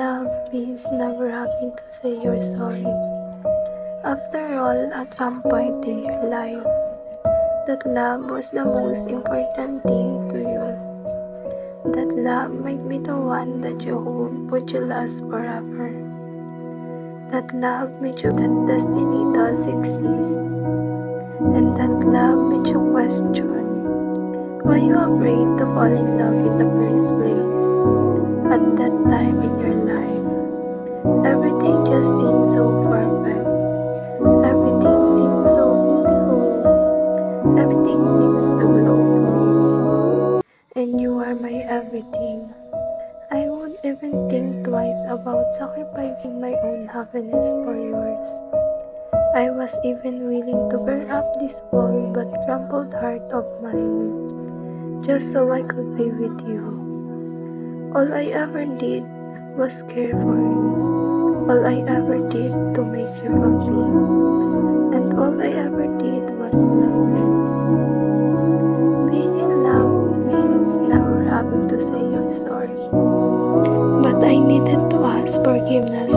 Love means never having to say you're sorry. After all, at some point in your life, that love was the most important thing to you. That love might be the one that you hope would you last forever. That love made you that destiny does exist. And that love made you question why you afraid to fall in love in the first place. At that time in your life, everything just seemed so perfect. Everything seems so beautiful. Everything seems to glow for me. And you are my everything. I won't even think twice about sacrificing my own happiness for yours. I was even willing to burn up this small but crumpled heart of mine, just so I could be with you. All I ever did was care for you. All I ever did to make you happy. And all I ever did was love you. Being in love means never having to say you're sorry. But I needed to ask forgiveness